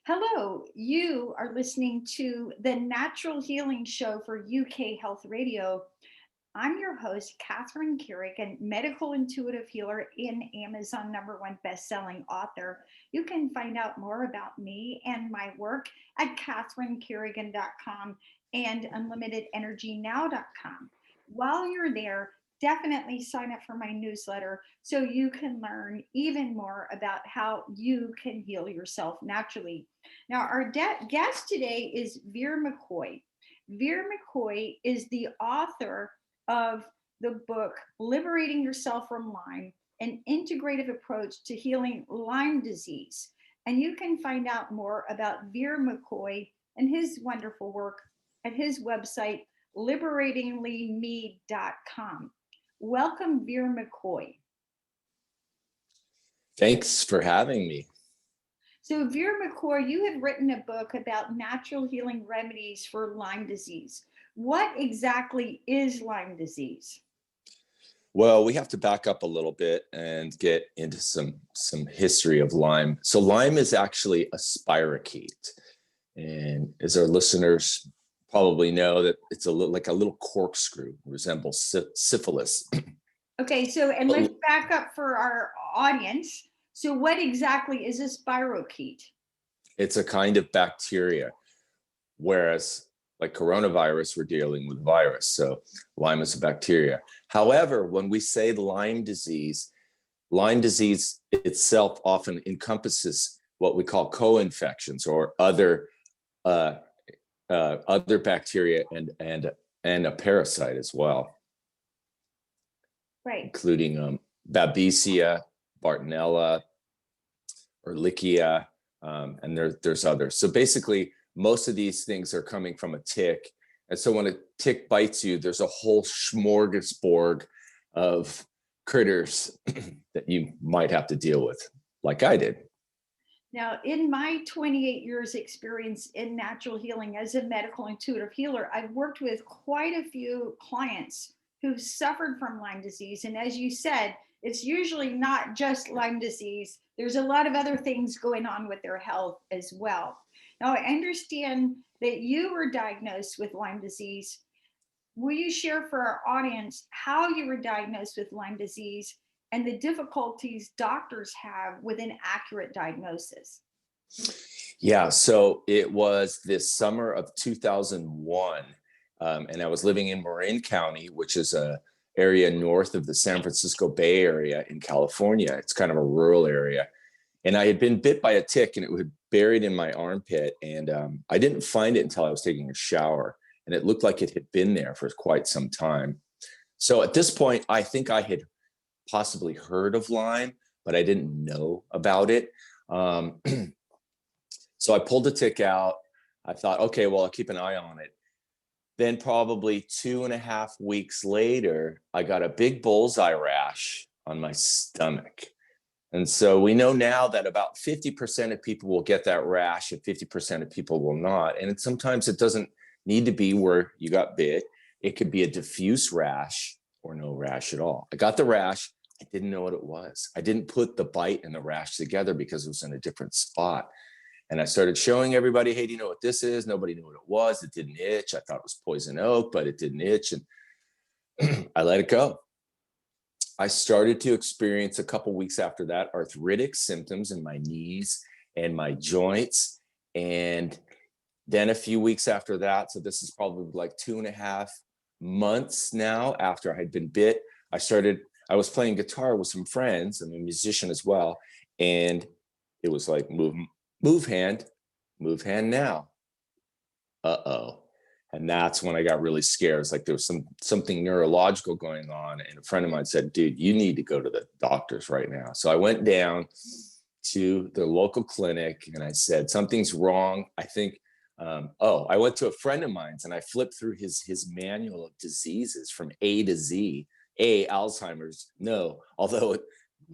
Hello, you are listening to the Natural Healing Show for UK Health Radio. I'm your host, Catherine Carrigan, medical intuitive healer and Amazon #1 best-selling author. You can find out more about me and my work at catherinecarrigan.com and unlimitedenergynow.com. While you're there, definitely sign up for my newsletter so you can learn even more about how you can heal yourself naturally. Now, our guest today is Vir McCoy. Vir McCoy is the author of the book Liberating Yourself from Lyme, an integrative approach to healing Lyme disease. And you can find out more about Vir McCoy and his wonderful work at his website, liberatinglyme.com. Welcome, Vir McCoy. Thanks for having me. So, Vir McCoy, you have written a book about natural healing remedies for Lyme disease. What exactly is Lyme disease? Well, we have to back up a little bit and get into some history of Lyme. So Lyme is actually a spirochete. And as our listeners probably know, that it's like a little corkscrew, resembles syphilis. Okay, so, and let's back up for our audience. So what exactly is a spirochete? It's a kind of bacteria, whereas like coronavirus, we're dealing with virus. So Lyme is a bacteria. However, when we say Lyme disease itself often encompasses what we call co-infections or other bacteria and a parasite as well. Right. Including Babesia, Bartonella, Ehrlichia, and there's others. So basically, most of these things are coming from a tick. And so when a tick bites you, there's a whole smorgasbord of critters that you might have to deal with, like I did. Now, in my 28 years experience in natural healing as a medical intuitive healer, I've worked with quite a few clients who suffered from Lyme disease. And as you said, it's usually not just Lyme disease. There's a lot of other things going on with their health as well. Now, I understand that you were diagnosed with Lyme disease. Will you share for our audience how you were diagnosed with Lyme disease and the difficulties doctors have with an accurate diagnosis? Yeah, so it was this summer of 2001, and I was living in Marin County, which is a area north of the San Francisco Bay Area in California. It's kind of a rural area. And I had been bit by a tick and it was buried in my armpit. And I didn't find it until I was taking a shower. And it looked like it had been there for quite some time. So at this point, I think I had possibly heard of Lyme, but I didn't know about it. So I pulled the tick out. I thought, okay, well, I'll keep an eye on it. Then probably 2.5 weeks later, I got a big bullseye rash on my stomach. And so we know now that about 50% of people will get that rash and 50% of people will not. And sometimes it doesn't need to be where you got bit. It could be a diffuse rash or no rash at all. I got the rash. I didn't know what it was. I didn't put the bite and the rash together because it was in a different spot. And I started showing everybody, hey, do you know what this is? Nobody knew what it was. It didn't itch. I thought it was poison oak, but it didn't itch. And I let it go. I started to experience a couple weeks after that arthritic symptoms in my knees and my joints. And then a few weeks after that, so this is probably like 2.5 months now after I had been bit, I was playing guitar with some friends. I'm a musician as well. And it was like, move hand now. Uh-oh. And that's when I got really scared. It's like there was something neurological going on. And a friend of mine said, dude, you need to go to the doctors right now. So I went down to the local clinic and I said, something's wrong. I think, I went to a friend of mine's and I flipped through his manual of diseases from A to Z. A, Alzheimer's, no, although it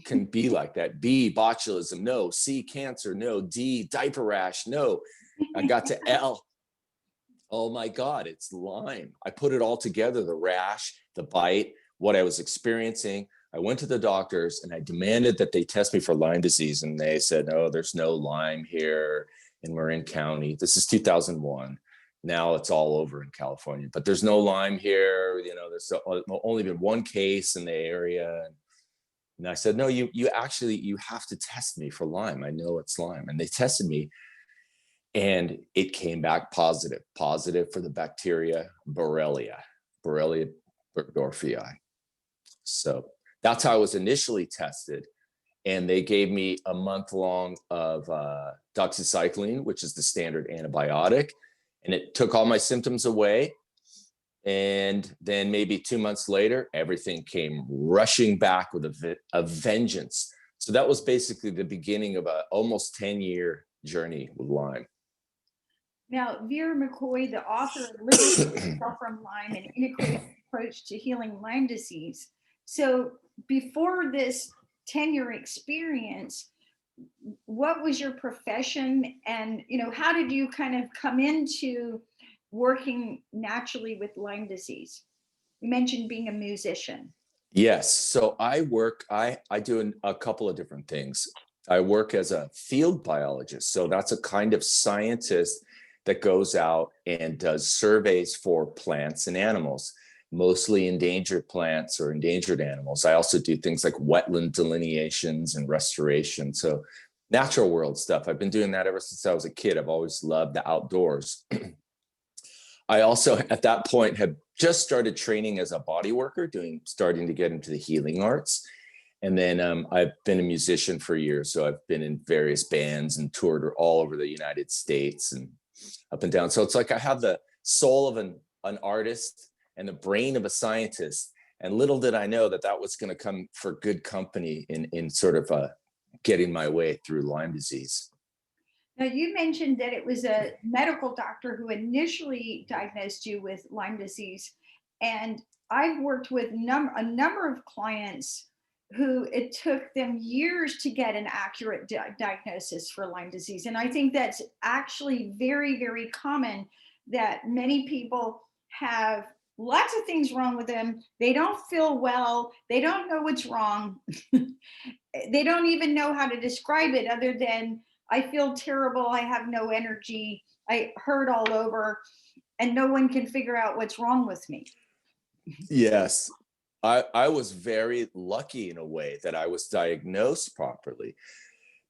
can be like that. B, botulism, no. C, cancer, no. D, diaper rash, no. I got to L. Oh my God, it's Lyme. I put it all together, the rash, the bite, what I was experiencing. I went to the doctors and I demanded that they test me for Lyme disease. And they said, no, there's no Lyme here in Marin County. This is 2001. Now it's all over in California, but there's no Lyme here. You know, there's only been one case in the area. And I said, no, you have to test me for Lyme. I know it's Lyme. And they tested me and it came back positive for the bacteria Borrelia burgdorferi. So that's how I was initially tested. And they gave me a month long of doxycycline, which is the standard antibiotic. And it took all my symptoms away. And then maybe 2 months later, everything came rushing back with a vengeance. So that was basically the beginning of a almost 10-year journey with Lyme. Now, Vir McCoy, the author of Liberating Yourself from Lyme, an integrated approach to healing Lyme disease. So before this 10-year experience, what was your profession, and how did you kind of come into working naturally with Lyme disease? You mentioned being a musician. Yes. So I do a couple of different things. I work as a field biologist. So that's a kind of scientist that goes out and does surveys for plants and animals, mostly endangered plants or endangered animals. I also do things like wetland delineations and restoration. So natural world stuff. I've been doing that ever since I was a kid. I've always loved the outdoors. I also, at that point, had just started training as a body worker, starting to get into the healing arts. And then I've been a musician for years. So I've been in various bands and toured all over the United States and up and down. So it's like I have the soul of an artist and the brain of a scientist. And little did I know that was going to come for good company in sort of getting my way through Lyme disease. Now, you mentioned that it was a medical doctor who initially diagnosed you with Lyme disease. And I've worked with a number of clients who it took them years to get an accurate diagnosis for Lyme disease. And I think that's actually very, very common, that many people have lots of things wrong with them. They don't feel well. They don't know what's wrong. They don't even know how to describe it other than, I feel terrible. I have no energy. I hurt all over, and no one can figure out what's wrong with me. Yes. I was very lucky in a way that I was diagnosed properly.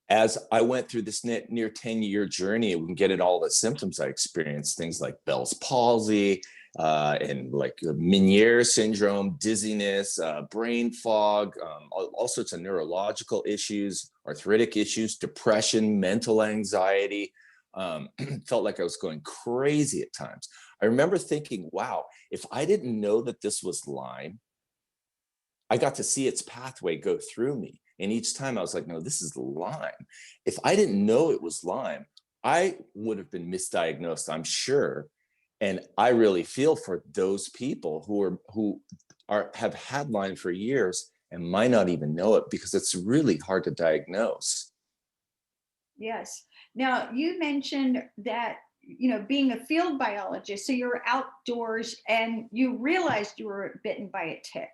As I went through this near 10-year journey, we can get at all the symptoms I experienced, things like Bell's palsy, and like Meniere syndrome, dizziness, brain fog, all sorts of neurological issues, arthritic issues, depression, mental anxiety. Felt like I was going crazy at times. I remember thinking, wow, if I didn't know that this was Lyme, I got to see its pathway go through me. And each time I was like, no, this is Lyme. If I didn't know it was Lyme, I would have been misdiagnosed, I'm sure. And I really feel for those people who have had Lyme for years and might not even know it, because it's really hard to diagnose. Yes. Now, you mentioned that, being a field biologist, so you're outdoors and you realized you were bitten by a tick.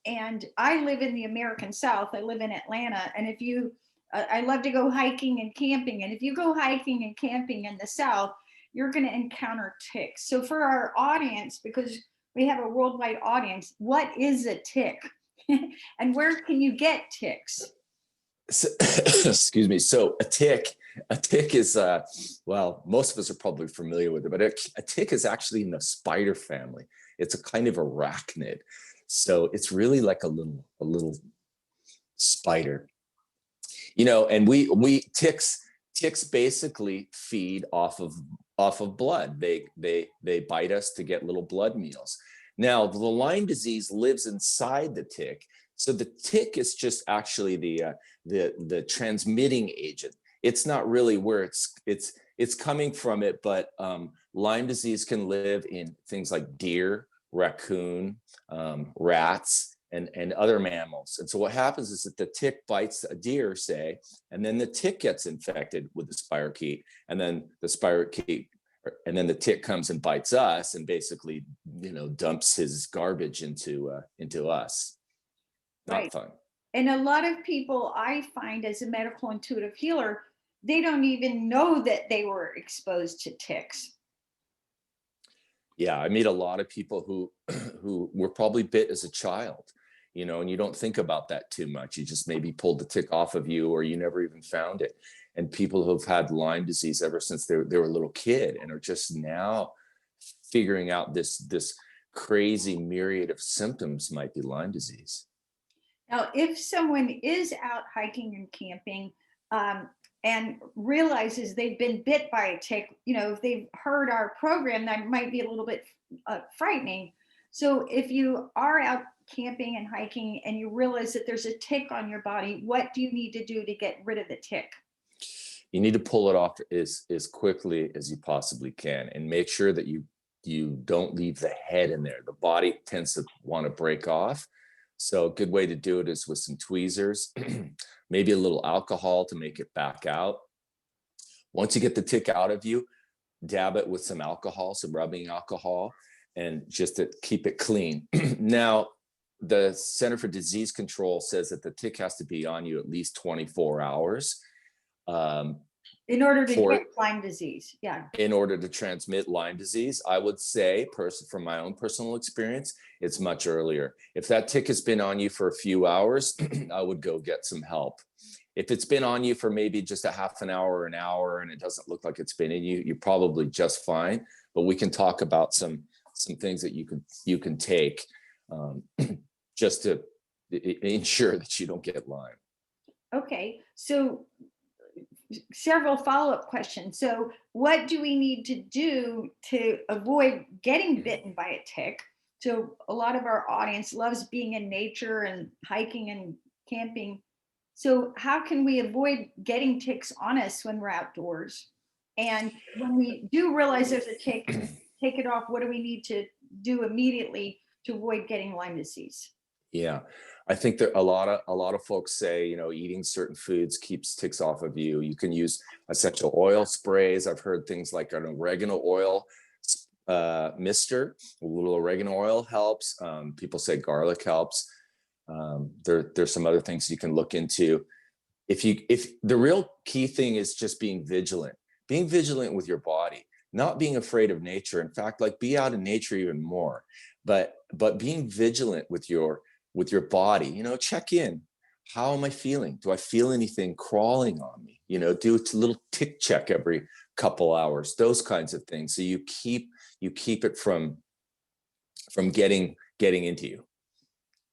And I live in the American South. I live in Atlanta. And I love to go hiking and camping. And if you go hiking and camping in the South, you're going to encounter ticks. So for our audience, because we have a worldwide audience, what is a tick? And where can you get ticks? So, excuse me. So a tick is, well, most of us are probably familiar with it, but a tick is actually in the spider family. It's a kind of arachnid. So it's really like a little spider, and we ticks basically feed off of blood. They bite us to get little blood meals. Now, the Lyme disease lives inside the tick. So the tick is just actually the transmitting agent. It's not really where it's coming from it, but Lyme disease can live in things like deer, raccoon, rats, and other mammals. And so what happens is that the tick bites a deer, say, and then the tick gets infected with the spirochete, and then the tick comes and bites us and basically, dumps his garbage into us. Right. Not fun. And a lot of people I find as a medical intuitive healer, they don't even know that they were exposed to ticks. Yeah, I meet a lot of people who who were probably bit as a child, and you don't think about that too much. You just maybe pulled the tick off of you, or you never even found it. And people who've had Lyme disease ever since they were a little kid and are just now figuring out this crazy myriad of symptoms might be Lyme disease. Now, if someone is out hiking and camping, um, and realizes they've been bit by a tick, if they've heard our program, that might be a little bit frightening. So, if you are out camping and hiking and you realize that there's a tick on your body, what do you need to do to get rid of the tick? You need to pull it off as quickly as you possibly can, and make sure that you don't leave the head in there. The body tends to want to break off. So a good way to do it is with some tweezers, maybe a little alcohol to make it back out. Once you get the tick out of you, dab it with some alcohol, some rubbing alcohol, and just to keep it clean. Now, the Center for Disease Control says that the tick has to be on you at least 24 hours. Um, In order to for get Lyme disease. Yeah. in order to transmit Lyme disease. I would say, from my own personal experience, it's much earlier. If that tick has been on you for a few hours, I would go get some help. If it's been on you for maybe just a half an hour, an hour, and it doesn't look like it's been in you, you're probably just fine. But we can talk about some things that you can take, just to ensure that you don't get Lyme. Okay. So, several follow-up questions. So, what do we need to do to avoid getting bitten by a tick? So, a lot of our audience loves being in nature and hiking and camping. So, how can we avoid getting ticks on us when we're outdoors? And when we do realize there's a tick, take it off. What do we need to do immediately to avoid getting Lyme disease? Yeah, I think that a lot of folks say, eating certain foods keeps ticks off of you. You can use essential oil sprays. I've heard things like an oregano oil mister. A little oregano oil helps. People say garlic helps. There's some other things you can look into. If the real key thing is just being vigilant with your body, not being afraid of nature. In fact, like, be out in nature even more, but being vigilant with your body. Check in. How am I feeling? Do I feel anything crawling on me? Do a little tick check every couple hours, those kinds of things. So you keep it from getting into you.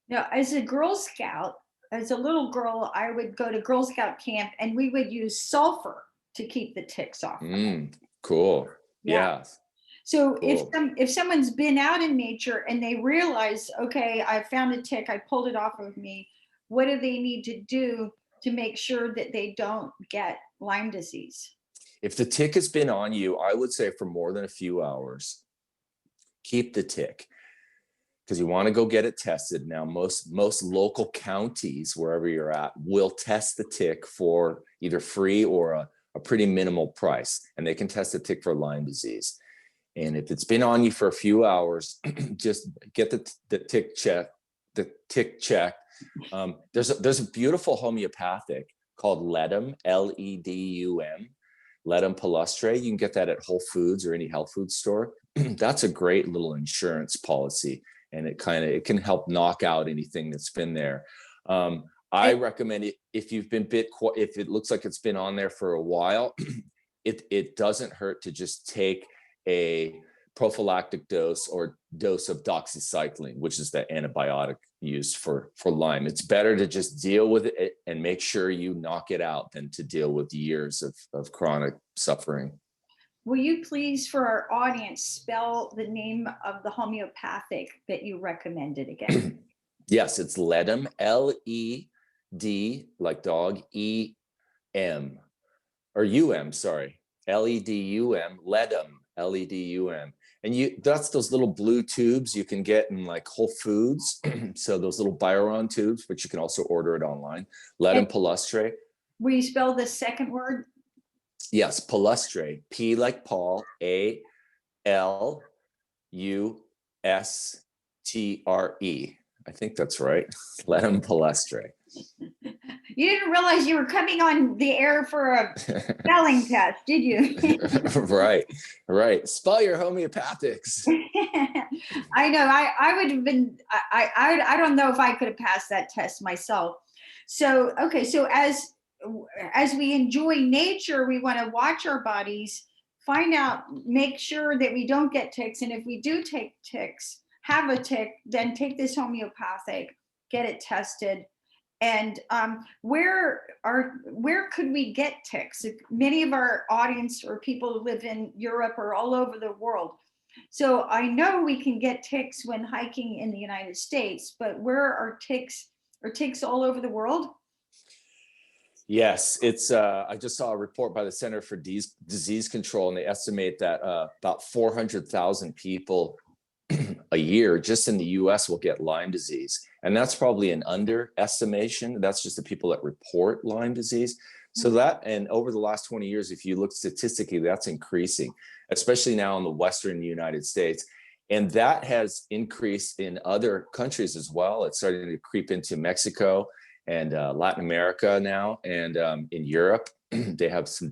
Now, as a Girl Scout, as a little girl, I would go to Girl Scout camp and we would use sulfur to keep the ticks off. Cool. Yeah. Yeah. So Cool. if someone's been out in nature and they realize, okay, I found a tick, I pulled it off of me, what do they need to do to make sure that they don't get Lyme disease? If the tick has been on you, I would say for more than a few hours, keep the tick, because you want to go get it tested. Now, most local counties, wherever you're at, will test the tick for either free or a pretty minimal price, and they can test the tick for Lyme disease. And if it's been on you for a few hours, just get the tick check. There's a beautiful homeopathic called Ledum, Ledum, Ledum palustre. You can get that at Whole Foods or any health food store. That's a great little insurance policy, and it can help knock out anything that's been there. I recommend it if you've been bit. If it looks like it's been on there for a while, it doesn't hurt to just take a prophylactic dose of doxycycline, which is the antibiotic used for Lyme. It's better to just deal with it and make sure you knock it out than to deal with years of chronic suffering. Will you please, for our audience, spell the name of the homeopathic that you recommended again? Yes, it's Ledum, Led like dog, EM, or UM, sorry, LEDUM, Ledum, LEDUM. And that's those little blue tubes you can get in like Whole Foods. So those little Biron tubes, but you can also order it online. Ledum palustre. Will you spell the second word? Yes, palustre, P like Paul, ALUSTRE. I think that's right. Lenum palestre. You didn't realize you were coming on the air for a spelling test, did you? Right. Spell your homeopathics. I know. I would have been. I don't know if I could have passed that test myself. So okay. So as we enjoy nature, we want to watch our bodies, find out, make sure that we don't get ticks, and if we do take ticks, have a tick, then take this homeopathic, get it tested. And where could we get ticks? Many of our audience or people who live in Europe or all over the world. So I know we can get ticks when hiking in the United States, but where are ticks? Are ticks all over the world? Yes, it's. I just saw a report by the Center for Disease Control, and they estimate that about 400,000 people a year just in the US will get Lyme disease. And that's probably an underestimation. That's just the people that report Lyme disease. So that, and over the last 20 years, if you look statistically, that's increasing, especially now in the Western United States. And that has increased in other countries as well. It's starting to creep into Mexico and Latin America now. And in Europe, they have some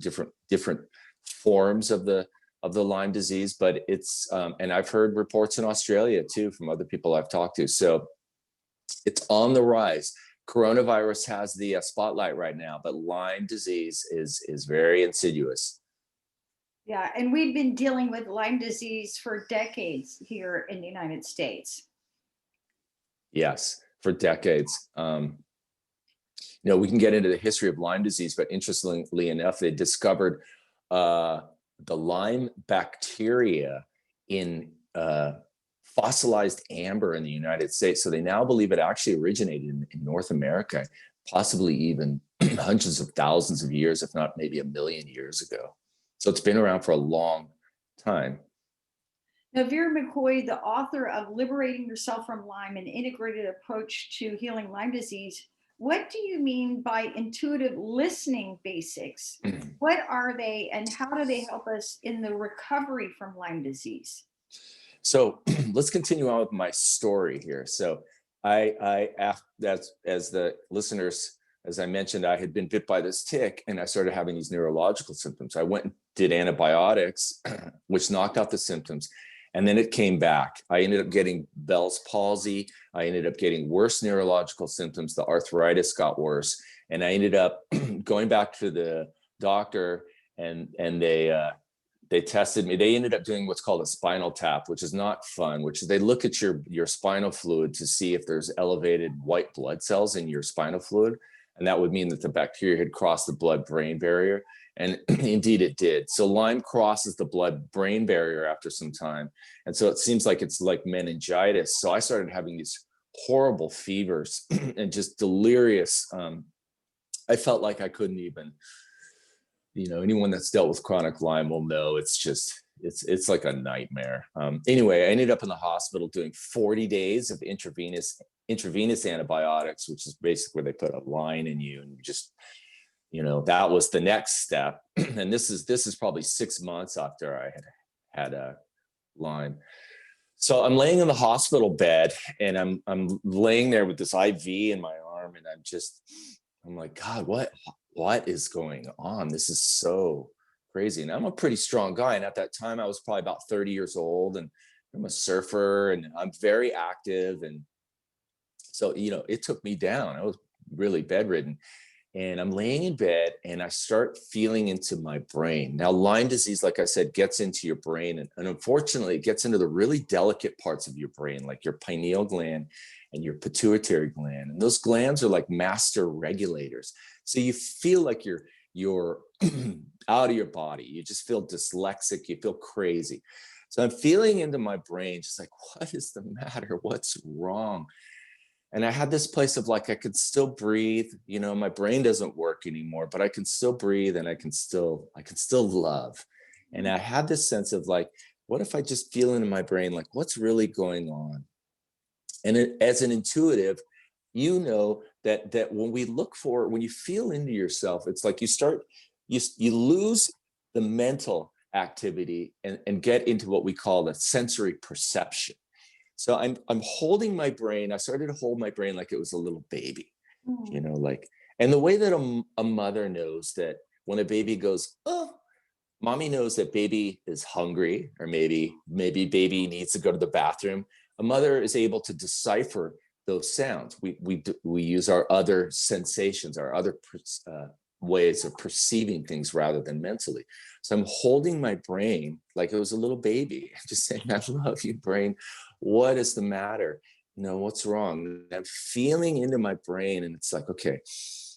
different forms of the Lyme disease, but it's, and I've heard reports in Australia too, from other people I've talked to. So it's on the rise. Coronavirus has the spotlight right now, but Lyme disease is very insidious. Yeah, and we've been dealing with Lyme disease for decades here in the United States. Yes, for decades. We can get into the history of Lyme disease, but interestingly enough, they discovered the Lyme bacteria in fossilized amber in the United States. So they now believe it actually originated in North America, possibly even hundreds of thousands of years, if not maybe 1 million years ago. So it's been around for a long time. Now, Vir McCoy, the author of Liberating Yourself from Lyme, an integrated approach to healing Lyme disease, what do you mean by intuitive listening basics? What are they, and how do they help us in the recovery from Lyme disease? So let's continue on with my story here. So I as the listeners, as I mentioned, I had been bit by this tick and I started having these neurological symptoms. I went and did antibiotics, which knocked out the symptoms. And then it came back. I ended up getting Bell's palsy. I ended up getting worse neurological symptoms. The arthritis got worse. And I ended up going back to the doctor and they tested me. They ended up doing what's called a spinal tap, which is not fun, which is they look at your spinal fluid to see if there's elevated white blood cells in your spinal fluid. And that would mean that the bacteria had crossed the blood-brain barrier. And indeed it did. So Lyme crosses the blood-brain barrier after some time. And so it seems like it's like meningitis. So I started having these horrible fevers and just delirious. I felt like I couldn't even, anyone that's dealt with chronic Lyme will know it's like a nightmare. Anyway, I ended up in the hospital doing 40 days of intravenous antibiotics, which is basically where they put a line in you and you just, that was the next step. And this is probably 6 months after I had a Lyme. So I'm laying in the hospital bed and I'm laying there with this IV in my arm and I'm like, God, what is going on? This is so crazy. And I'm a pretty strong guy. And at that time I was probably about 30 years old and I'm a surfer and I'm very active. And so, it took me down. I was really bedridden. And I'm laying in bed and I start feeling into my brain. Now, Lyme disease, like I said, gets into your brain. And unfortunately, it gets into the really delicate parts of your brain, like your pineal gland and your pituitary gland. And those glands are like master regulators. So you feel like you're out of your body. You just feel dyslexic. You feel crazy. So I'm feeling into my brain, just like, what is the matter? What's wrong? And I had this place of like, I could still breathe, my brain doesn't work anymore, but I can still breathe and I can still love. And I had this sense of like, what if I just feel into my brain, like what's really going on? And as an intuitive, that when you feel into yourself, it's like you lose the mental activity and get into what we call the sensory perception. So I'm holding my brain. I started to hold my brain like it was a little baby, Mm. like, and the way that a mother knows that when a baby goes, oh, mommy knows that baby is hungry, or maybe baby needs to go to the bathroom. A mother is able to decipher those sounds. We use our other sensations, our other ways of perceiving things rather than mentally. So I'm holding my brain like it was a little baby, just saying, I love you, brain. What is the matter? What's wrong? And I'm feeling into my brain, and it's like, okay,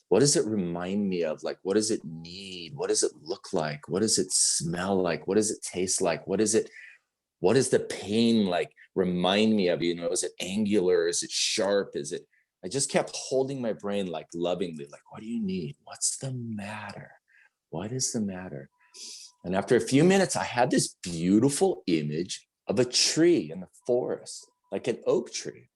what does it remind me of? Like, what does it need? What does it look like? What does it smell like? What does it taste like? What is the pain like remind me of? Is it angular? Is it sharp? I just kept holding my brain like lovingly, like, what do you need? What's the matter? What is the matter? And after a few minutes, I had this beautiful image of a tree in the forest, like an oak tree.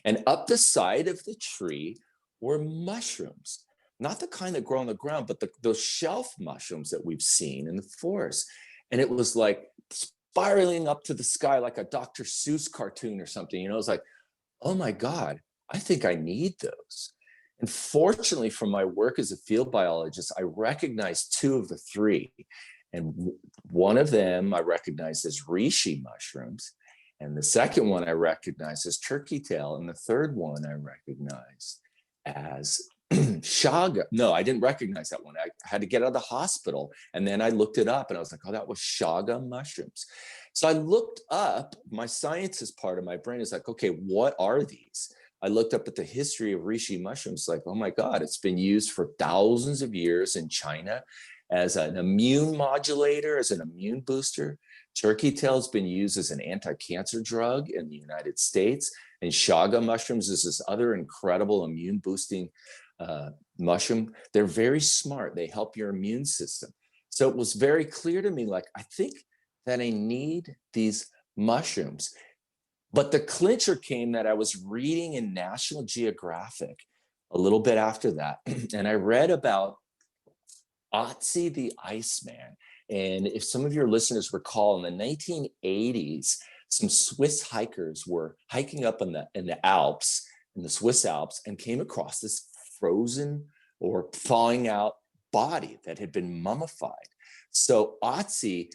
And up the side of the tree were mushrooms, not the kind that grow on the ground, but those shelf mushrooms that we've seen in the forest. And it was like spiraling up to the sky like a Dr. Seuss cartoon or something. It was like, oh my God, I think I need those. And fortunately for my work as a field biologist, I recognized two of the three. And one of them I recognized as reishi mushrooms. And the second one I recognized as turkey tail. And the third one I recognized as chaga. No, I didn't recognize that one. I had to get out of the hospital. And then I looked it up and I was like, oh, that was chaga mushrooms. So I looked up, my scientist part of my brain is like, okay, what are these? I looked up at the history of reishi mushrooms, like, oh my God, it's been used for thousands of years in China as an immune modulator, as an immune booster. Turkey tail has been used as an anti-cancer drug in the United States. And chaga mushrooms is this other incredible immune boosting mushroom. They're very smart. They help your immune system. So it was very clear to me, like, I think that I need these mushrooms. But the clincher came that I was reading in National Geographic a little bit after that. And I read about Otzi the Iceman. And if some of your listeners recall, in the 1980s, some Swiss hikers were hiking up in the Alps, in the Swiss Alps, and came across this frozen or thawing out body that had been mummified. So Otzi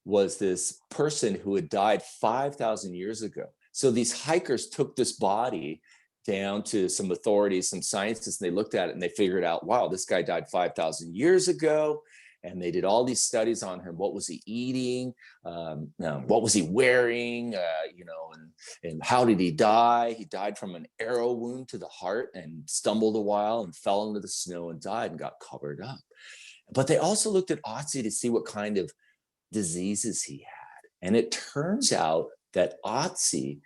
was this person who had died 5,000 years ago. So these hikers took this body down to some authorities, some scientists, and they looked at it and they figured out, wow, this guy died 5,000 years ago. And they did all these studies on him. What was he eating? What was he wearing? And how did he die? He died from an arrow wound to the heart and stumbled a while and fell into the snow and died and got covered up. But they also looked at Otzi to see what kind of diseases he had. And it turns out that Otzi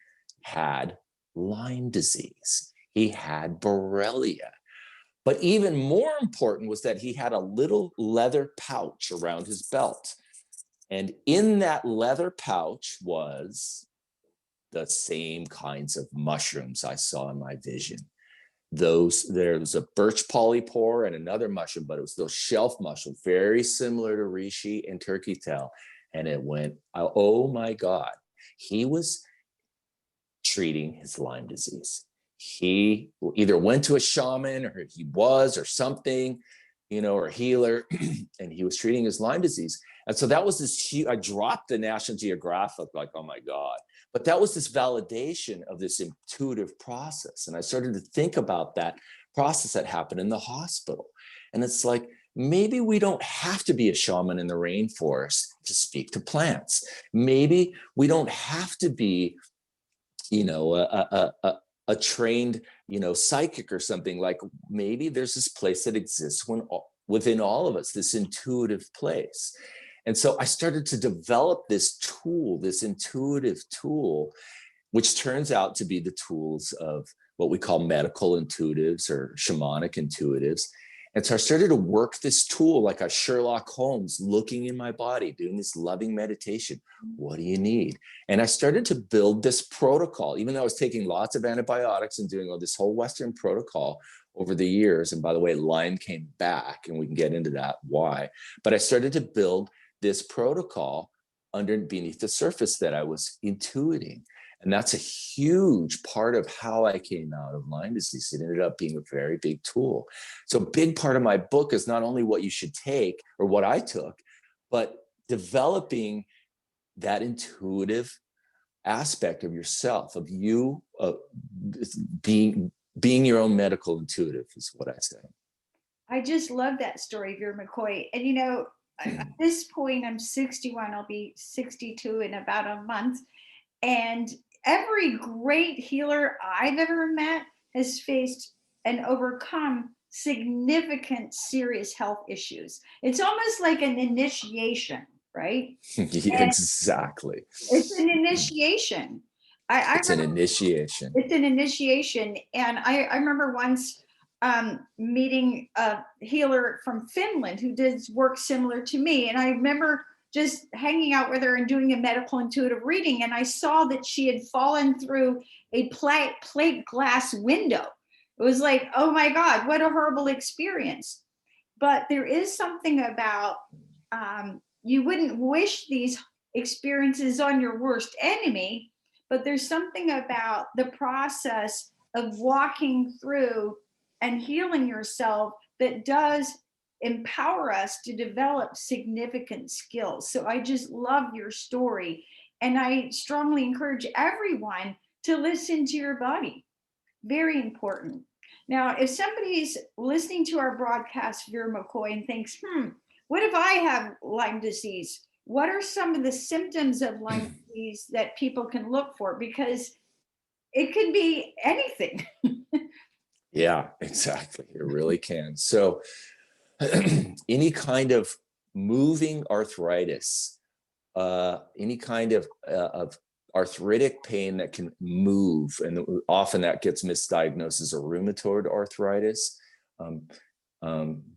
had Lyme disease. He had Borrelia. But even more important was that he had a little leather pouch around his belt. And in that leather pouch was the same kinds of mushrooms I saw in my vision. There was a birch polypore and another mushroom, but it was those shelf mushrooms, very similar to reishi and turkey tail. And it went, oh my God, he was treating his Lyme disease. He either went to a shaman or he was or something, or a healer, and he was treating his Lyme disease. And so that was this huge, I dropped the National Geographic, like, oh my God. But that was this validation of this intuitive process. And I started to think about that process that happened in the hospital. And it's like, maybe we don't have to be a shaman in the rainforest to speak to plants. Maybe we don't have to be, a trained, psychic or something. Like, maybe there's this place that exists within all of us, this intuitive place. And so I started to develop this tool, this intuitive tool, which turns out to be the tools of what we call medical intuitives or shamanic intuitives. And so I started to work this tool like a Sherlock Holmes, looking in my body, doing this loving meditation. What do you need? And I started to build this protocol, even though I was taking lots of antibiotics and doing all this whole Western protocol over the years. And by the way, Lyme came back, and we can get into that, why. But I started to build this protocol beneath the surface that I was intuiting. And that's a huge part of how I came out of Lyme disease. It ended up being a very big tool. So a big part of my book is not only what you should take or what I took, but developing that intuitive aspect of yourself, of you being your own medical intuitive is what I say. I just love that story, Vir McCoy. And at this point, I'm 61. I'll be 62 in about a month. And every great healer I've ever met has faced and overcome significant serious health issues. It's almost like an initiation, right? Yeah, And exactly. it's an initiation. It's an initiation. It's an initiation. And I remember once meeting a healer from Finland who does work similar to me. And I remember just hanging out with her and doing a medical intuitive reading. And I saw that she had fallen through a plate glass window. It was like, oh my God, what a horrible experience. But there is something about, you wouldn't wish these experiences on your worst enemy, but there's something about the process of walking through and healing yourself that does empower us to develop significant skills. So I just love your story. And I strongly encourage everyone to listen to your body. Very important. Now, if somebody's listening to our broadcast, Vir McCoy, and thinks, what if I have Lyme disease? What are some of the symptoms of Lyme disease that people can look for? Because it could be anything. Yeah, exactly. It really can. So any kind of moving arthritis, any kind of arthritic pain that can move, and often that gets misdiagnosed as a rheumatoid arthritis.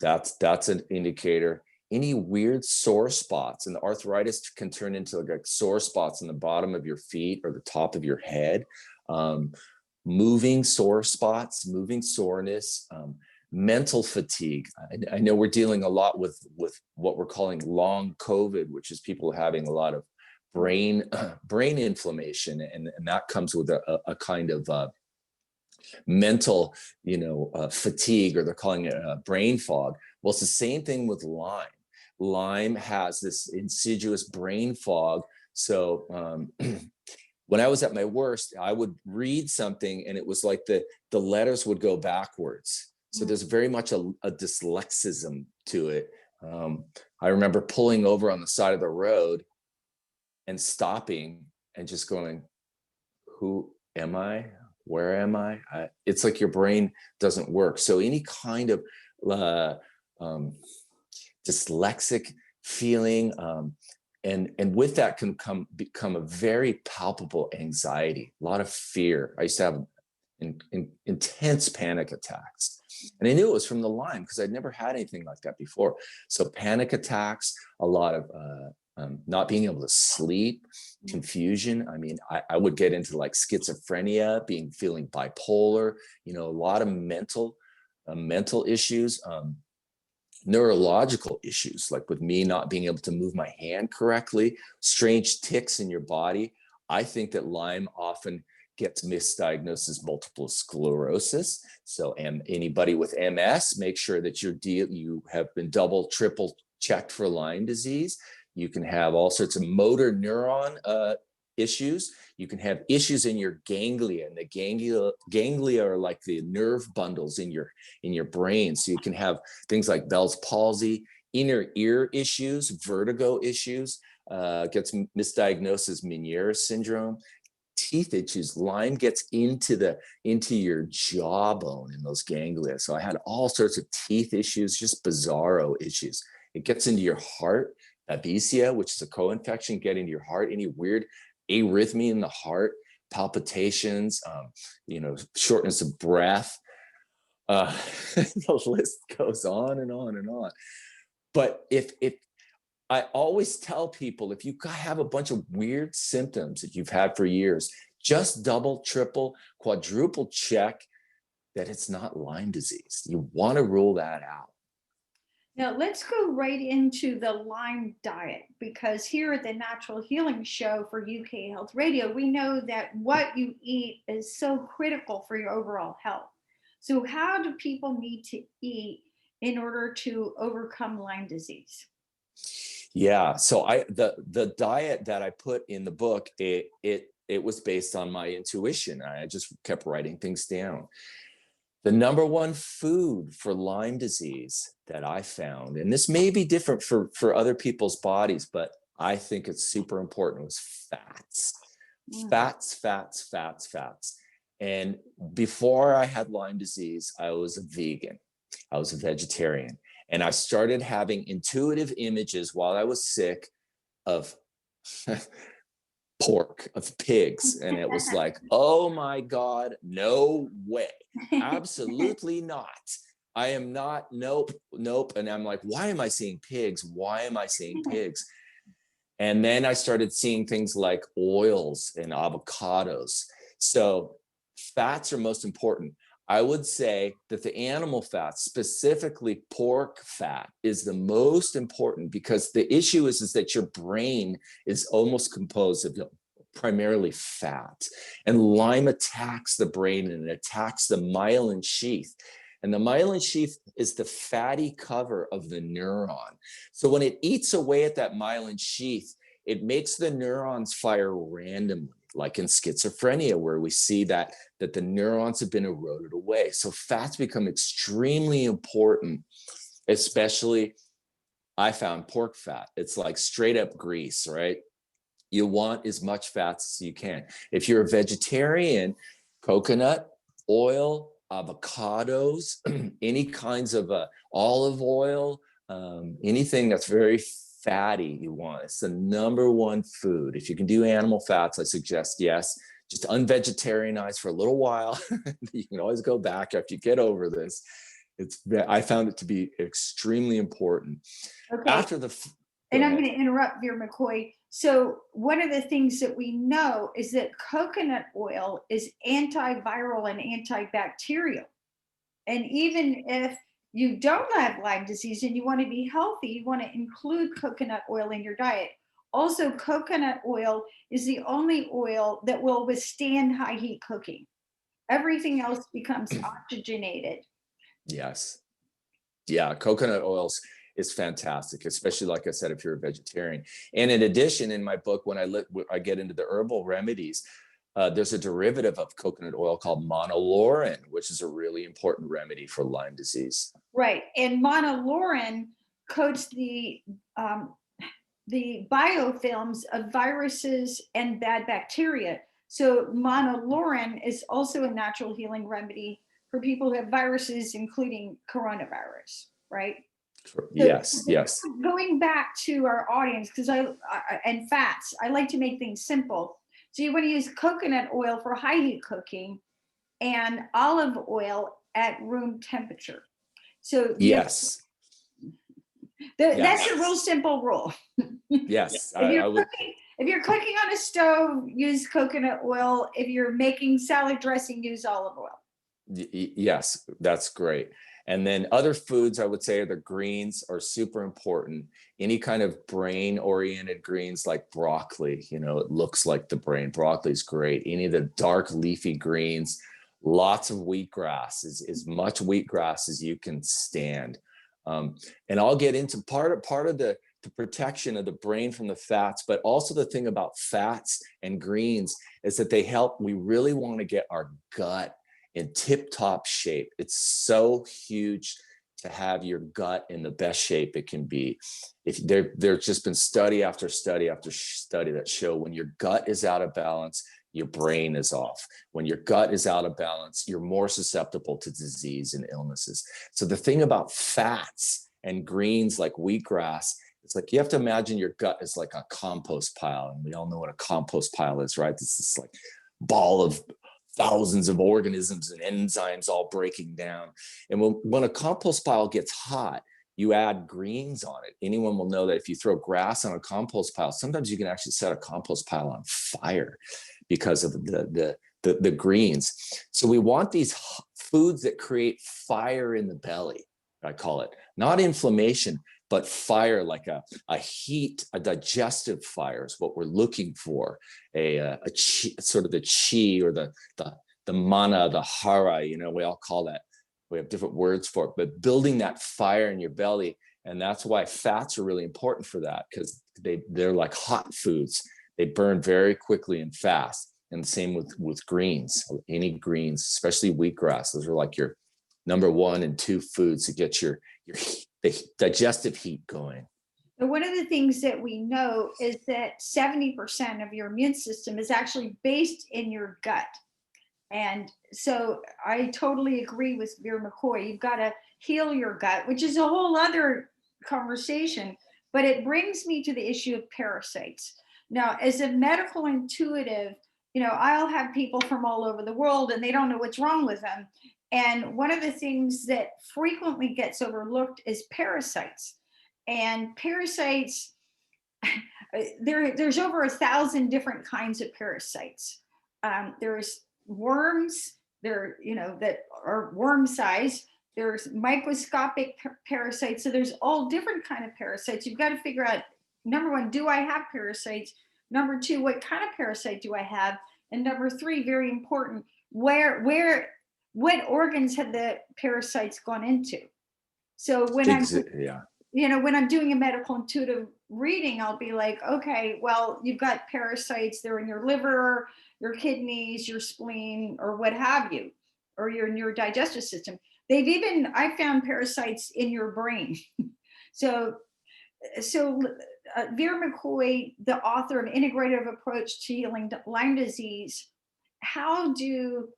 That's an indicator. Any weird sore spots, and the arthritis can turn into like sore spots in the bottom of your feet or the top of your head. Moving sore spots, moving soreness, mental fatigue. I know we're dealing a lot with what we're calling long COVID, which is people having a lot of brain inflammation, and that comes with a kind of mental, fatigue, or they're calling it brain fog. Well, it's the same thing with Lyme. Lyme has this insidious brain fog. So when I was at my worst, I would read something and it was like the letters would go backwards. So there's very much a dyslexism to it. I remember pulling over on the side of the road and stopping and just going, who am I? Where am I? It's like your brain doesn't work. So any kind of dyslexic feeling, and with that can become a very palpable anxiety, a lot of fear. I used to have intense panic attacks, and I knew it was from the Lyme because I'd never had anything like that before. So panic attacks, a lot of not being able to sleep, confusion. I mean, I would get into like schizophrenia, feeling bipolar, a lot of mental issues, neurological issues, like with me not being able to move my hand correctly, strange tics in your body. I think that Lyme often gets misdiagnosed as multiple sclerosis. So, and anybody with MS, make sure that you have been double, triple checked for Lyme disease. You can have all sorts of motor neuron issues. You can have issues in your ganglia, and the ganglia are like the nerve bundles in your brain. So you can have things like Bell's palsy, inner ear issues, vertigo issues, gets misdiagnosed as Meniere's syndrome, teeth issues. Lyme gets into your jawbone in those ganglia. So I had all sorts of teeth issues, just bizarro issues. It gets into your heart, babesia, which is a co-infection, get into your heart, any weird arrhythmia in the heart, palpitations, shortness of breath. The list goes on and on and on. But if I always tell people, if you have a bunch of weird symptoms that you've had for years, just double, triple, quadruple check that it's not Lyme disease. You want to rule that out. Now, let's go right into the Lyme diet, because here at the Natural Healing Show for UK Health Radio, we know that what you eat is so critical for your overall health. So, how do people need to eat in order to overcome Lyme disease? Yeah. So the diet that I put in the book, it was based on my intuition. I just kept writing things down. The number one food for Lyme disease that I found, and this may be different for other people's bodies, but I think it's super important, was fats. Mm. Fats. And before I had Lyme disease, I was a vegan. I was a vegetarian. And I started having intuitive images while I was sick of pork, of pigs. And it was like, oh my God, no way. Absolutely not. I am not, nope. And I'm like, why am I seeing pigs? Why am I seeing pigs? And then I started seeing things like oils and avocados. So fats are most important. I would say that the animal fat, specifically pork fat, is the most important, because the issue is that your brain is almost composed of primarily fat. And Lyme attacks the brain, and it attacks the myelin sheath. And the myelin sheath is the fatty cover of the neuron. So when it eats away at that myelin sheath, it makes the neurons fire randomly, like in schizophrenia, where we see that the neurons have been eroded away. So fats become extremely important, especially, I found, pork fat. It's like straight up grease, right? You want as much fats as you can. If you're a vegetarian, coconut oil, avocados, any kinds of olive oil, anything that's very fatty you want. It's the number one food. If you can do animal fats, I suggest, yes, just unvegetarianize for a little while. You can always go back after you get over this. I found it to be extremely important. Okay. After the, and I'm going to interrupt, Vir McCoy. So one of the things that we know is that coconut oil is antiviral and antibacterial. And even if you don't have Lyme disease and you want to be healthy, you want to include coconut oil in your diet. Also, coconut oil is the only oil that will withstand high heat cooking. Everything else becomes oxygenated. Yes. Yeah, coconut oils is fantastic, especially, like I said, if you're a vegetarian. And in addition, in my book, when I get into the herbal remedies, there's a derivative of coconut oil called Monolaurin, which is a really important remedy for Lyme disease. Right. And Monolaurin coats the biofilms of viruses and bad bacteria. So Monolaurin is also a natural healing remedy for people who have viruses, including coronavirus, right? Yes, So yes. Going back to our audience, because and fats, I like to make things simple. So you want to use coconut oil for high heat cooking and olive oil at room temperature. So yes. That's a real simple rule. Yes, if you're cooking on a stove, use coconut oil. If you're making salad dressing, use olive oil. Yes, that's great. And then other foods, I would say, the greens are super important. Any kind of brain-oriented greens like broccoli, it looks like the brain. Broccoli is great. Any of the dark leafy greens, lots of wheatgrass, as much wheatgrass as you can stand. And I'll get into part of the protection of the brain from the fats, but also the thing about fats and greens is that they help. We really want to get our gut in tip-top shape. It's so huge to have your gut in the best shape it can be. If there's just been study after study after study that show when your gut is out of balance, your brain is off. When your gut is out of balance, you're more susceptible to disease and illnesses. So the thing about fats and greens like wheatgrass, it's like you have to imagine your gut is like a compost pile. And we all know what a compost pile is, right? It's this like ball of thousands of organisms and enzymes all breaking down. And when a compost pile gets hot, you add greens on it. Anyone will know that if you throw grass on a compost pile, sometimes you can actually set a compost pile on fire because of the greens. So we want these foods that create fire in the belly. I call it not inflammation, but fire, like a heat, a digestive fire is what we're looking for. A chi, sort of the chi, or the mana, the hara, you know, we all call that. We have different words for it, but building that fire in your belly. And that's why fats are really important for that, because they're like hot foods. They burn very quickly and fast. And the same with greens, any greens, especially wheatgrass. Those are like your number 1 and 2 foods to get the digestive heat going. And one of the things that we know is that 70% of your immune system is actually based in your gut. And so I totally agree with Vir McCoy. You've got to heal your gut, which is a whole other conversation. But it brings me to the issue of parasites. Now, as a medical intuitive, you know, I'll have people from all over the world and they don't know what's wrong with them. And one of the things that frequently gets overlooked is parasites. And parasites, there's over 1,000 different kinds of parasites. There's worms, that are worm size. There's microscopic parasites. So there's all different kind of parasites. You've got to figure out, number 1, do I have parasites? Number 2, what kind of parasite do I have? And number 3, very important, what organs have the parasites gone into? So when I'm doing a medical intuitive reading, I'll be like, okay, well, you've got parasites, they're in your liver, your kidneys, your spleen, or what have you, or in your digestive system. I found parasites in your brain. So Vir McCoy, the author of Integrative Approach to Healing Lyme Disease, how do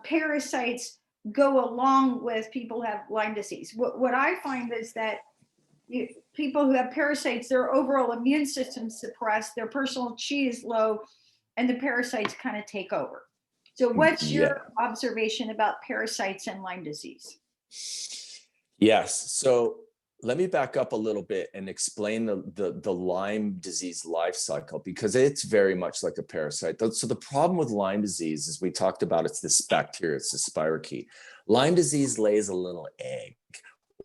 parasites go along with people who have Lyme disease? What I find is that people who have parasites, their overall immune system suppressed, their personal chi is low, and the parasites kind of take over. So what's your observation about parasites and Lyme disease? Yes. So let me back up a little bit and explain the Lyme disease life cycle, because it's very much like a parasite. So the problem with Lyme disease, as we talked about, it's this bacteria, it's the spirochete. Lyme disease lays a little egg,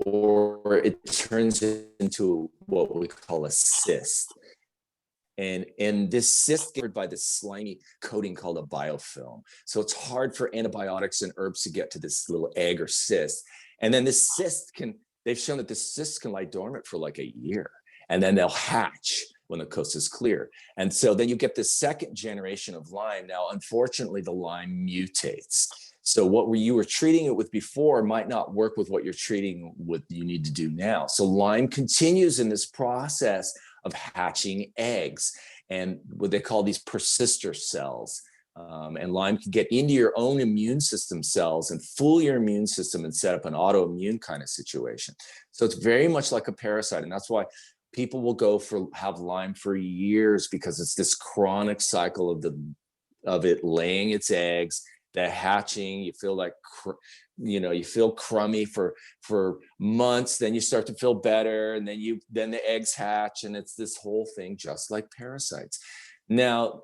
or it turns into what we call a cyst. And this cyst gets by this slimy coating called a biofilm. So it's hard for antibiotics and herbs to get to this little egg or cyst. And then this cyst they've shown that this cyst can lie dormant for like a year, and then they'll hatch when the coast is clear. And so then you get this second generation of Lyme. Now, unfortunately, the Lyme mutates. So what you were treating it with before might not work with what you're treating with you need to do now. So Lyme continues in this process of hatching eggs, and what they call these persister cells. And Lyme can get into your own immune system cells and fool your immune system and set up an autoimmune kind of situation. So it's very much like a parasite. And that's why people will have Lyme for years, because it's this chronic cycle of it laying its eggs, the hatching. You feel like, you feel crummy for months, then you start to feel better, and then the eggs hatch, and it's this whole thing just like parasites. Now,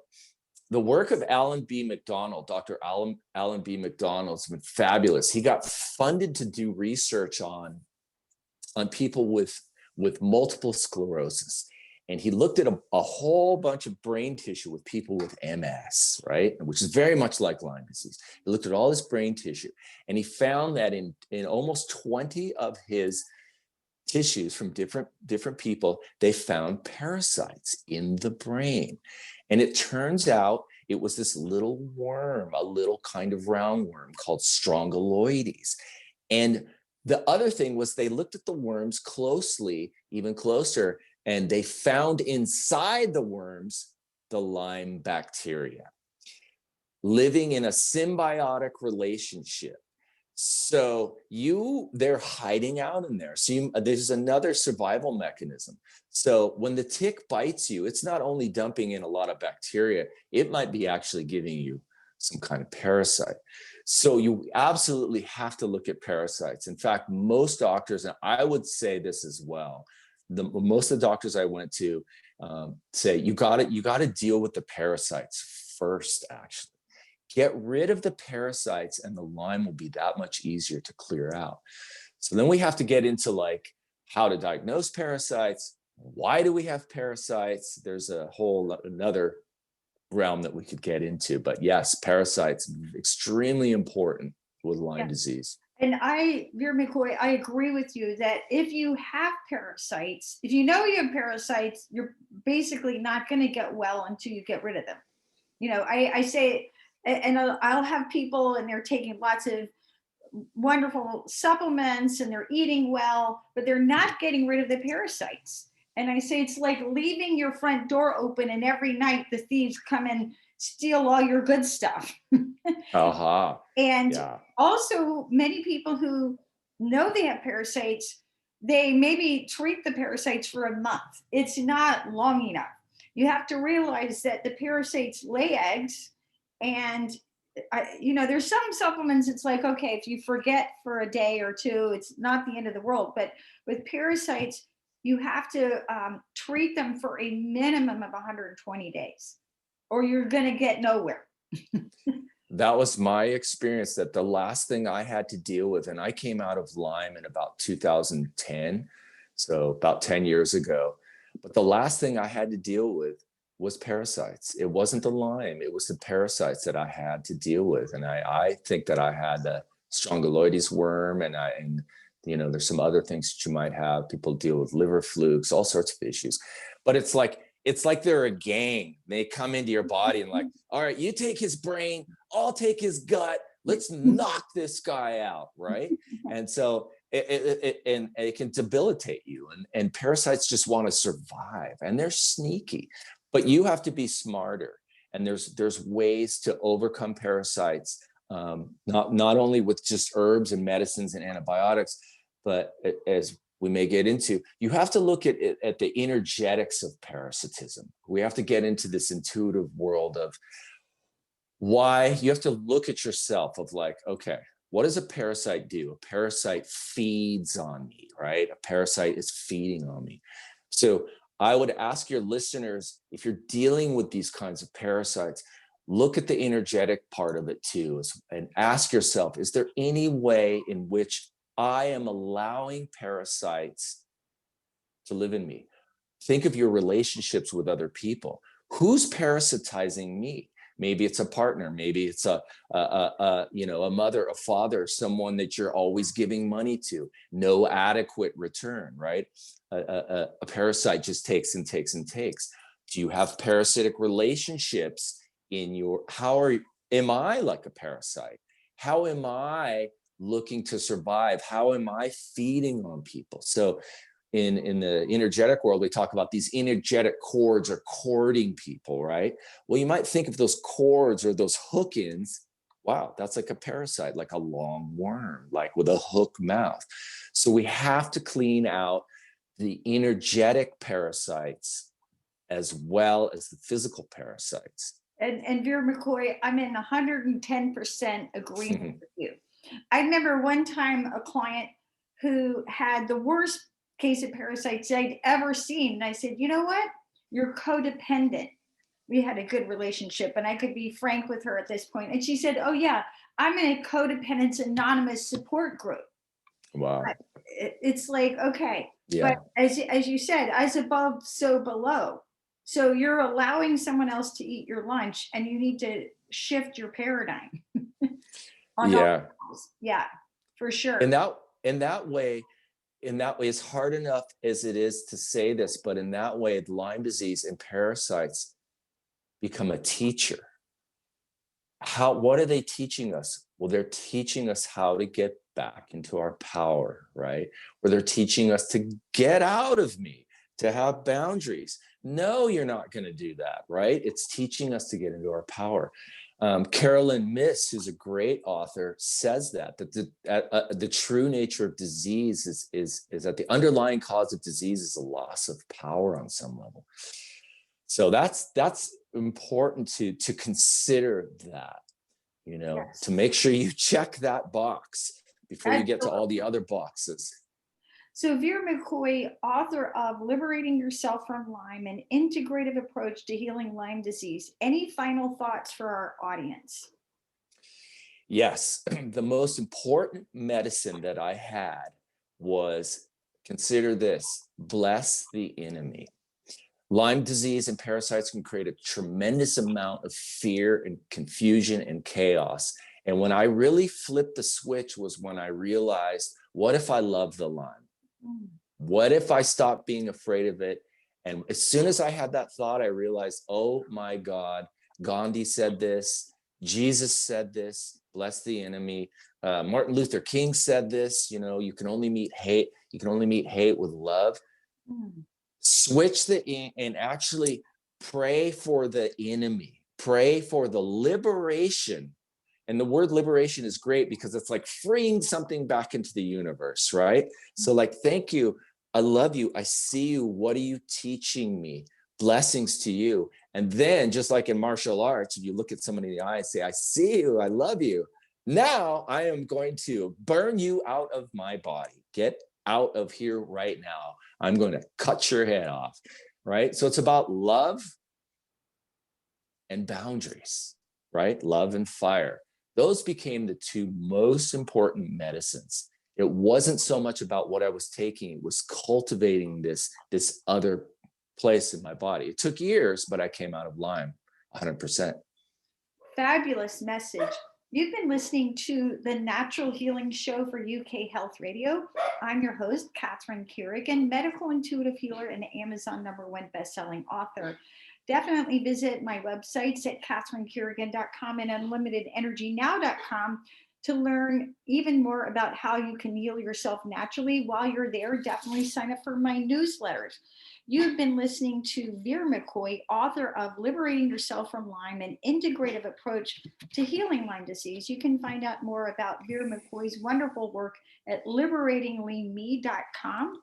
the work of Alan B. McDonald, Dr. Alan B. McDonald, has been fabulous. He got funded to do research on people with multiple sclerosis. And he looked at a whole bunch of brain tissue with people with MS, right? Which is very much like Lyme disease. He looked at all this brain tissue, and he found that in almost 20 of his tissues from different people, they found parasites in the brain. And it turns out it was this little worm, a little kind of roundworm called Strongyloides. And the other thing was they looked at the worms closely, even closer, and they found inside the worms the Lyme bacteria living in a symbiotic relationship. So they're hiding out in there. So there's another survival mechanism. So when the tick bites you, it's not only dumping in a lot of bacteria, it might be actually giving you some kind of parasite. So you absolutely have to look at parasites. In fact, most doctors, and I would say this as well, most of the doctors I went to say you got to deal with the parasites first, actually. Get rid of the parasites and the Lyme will be that much easier to clear out. So then we have to get into like how to diagnose parasites. Why do we have parasites? There's a whole another realm that we could get into, but yes, parasites extremely important with Lyme disease. And Vir McCoy, I agree with you that if you have parasites, if you know you have parasites, you're basically not going to get well until you get rid of them. You know, I say, and I'll have people and they're taking lots of wonderful supplements and they're eating well, but they're not getting rid of the parasites. And I say it's like leaving your front door open and every night the thieves come and steal all your good stuff. Uh-huh. And Yeah. also, many people who know they have parasites, they maybe treat the parasites for a month. It's not long enough. You have to realize that the parasites lay eggs, and there's some supplements. It's like, okay, if you forget for a day or two, it's not the end of the world. But with parasites, you have to treat them for a minimum of 120 days, or you're going to get nowhere. That was my experience, that the last thing I had to deal with, and I came out of Lyme in about 2010, so about 10 years ago. But the last thing I had to deal with was parasites. It wasn't the Lyme, it was the parasites that I had to deal with. And I think that I had the strongyloides worm, and there's some other things that you might have. People deal with liver flukes, all sorts of issues. But it's like they're a gang. They come into your body and like, all right, you take his brain, I'll take his gut. Let's knock this guy out, right? And so it can debilitate you. And parasites just want to survive, and they're sneaky. But you have to be smarter. And there's ways to overcome parasites, not only with just herbs and medicines and antibiotics, but as we may get into, you have to look at the energetics of parasitism. We have to get into this intuitive world of why. You have to look at yourself of like, okay, what does a parasite do? A parasite feeds on me, right? A parasite is feeding on me. So I would ask your listeners, if you're dealing with these kinds of parasites, look at the energetic part of it too, and ask yourself, is there any way in which I am allowing parasites to live in me? Think of your relationships with other people. Who's parasitizing me? Maybe it's a partner. Maybe it's a mother, a father, someone that you're always giving money to. No adequate return, right? A parasite just takes and takes and takes. Do you have parasitic relationships in your? Am I like a parasite? How am I looking to survive? How am I feeding on people? So in the energetic world, we talk about these energetic cords or cording people, right? Well, you might think of those cords or those hook-ins. Wow, that's like a parasite, like a long worm, like with a hook mouth. So we have to clean out the energetic parasites as well as the physical parasites. And Vir McCoy, I'm in 110% agreement with you. I remember one time a client who had the worst case of parasites I'd ever seen. And I said, you know what? You're codependent. We had a good relationship, and I could be frank with her at this point. And she said, oh, yeah, I'm in a Codependence Anonymous support group. Wow. It's like, okay. Yeah. But as you said, as above, so below. So you're allowing someone else to eat your lunch, and you need to shift your paradigm. Yeah, for sure. In that way, it's hard enough as it is to say this, but in that way, Lyme disease and parasites become a teacher. What are they teaching us? Well, they're teaching us how to get back into our power, right? Or they're teaching us to get out of me, to have boundaries. No, you're not going to do that, right? It's teaching us to get into our power. Carolyn Myss, who's a great author, says that the true nature of disease is that the underlying cause of disease is a loss of power on some level. So that's important to consider that, Yes. to make sure you check that box before you get to all the Absolutely. other boxes. So Vir McCoy, author of Liberating Yourself from Lyme, an integrative approach to healing Lyme disease. Any final thoughts for our audience? Yes, the most important medicine that I had was, consider this, bless the enemy. Lyme disease and parasites can create a tremendous amount of fear and confusion and chaos. And when I really flipped the switch was when I realized, what if I love the Lyme? What if I stopped being afraid of it? And as soon as I had that thought, I realized, oh my God, Gandhi said this, Jesus said this, bless the enemy. Martin Luther King said this, you know, you can only meet hate with love. Switch and actually pray for the enemy, pray for the liberation. And the word liberation is great because it's like freeing something back into the universe, right? So like, thank you. I love you. I see you. What are you teaching me? Blessings to you. And then just like in martial arts, if you look at somebody in the eye and say, I see you, I love you. Now I am going to burn you out of my body. Get out of here right now. I'm going to cut your head off, right? So it's about love and boundaries, right? Love and fire. Those became the two most important medicines. It wasn't so much about what I was taking, it was cultivating this other place in my body. It took years, but I came out of Lyme 100%. Fabulous message. You've been listening to the Natural Healing Show for UK Health Radio. I'm your host, Catherine Carrigan, medical intuitive healer and Amazon #1 bestselling author. Definitely visit my websites at catherinecarrigan.com and unlimitedenergynow.com to learn even more about how you can heal yourself naturally. While you're there, definitely sign up for my newsletters. You've been listening to Vir McCoy, author of Liberating Yourself from Lyme, an integrative approach to healing Lyme disease. You can find out more about Vir McCoy's wonderful work at liberatinglyme.com.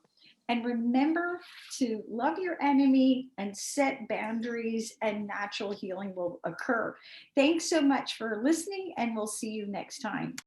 And remember to love your enemy and set boundaries, and natural healing will occur. Thanks so much for listening, and we'll see you next time.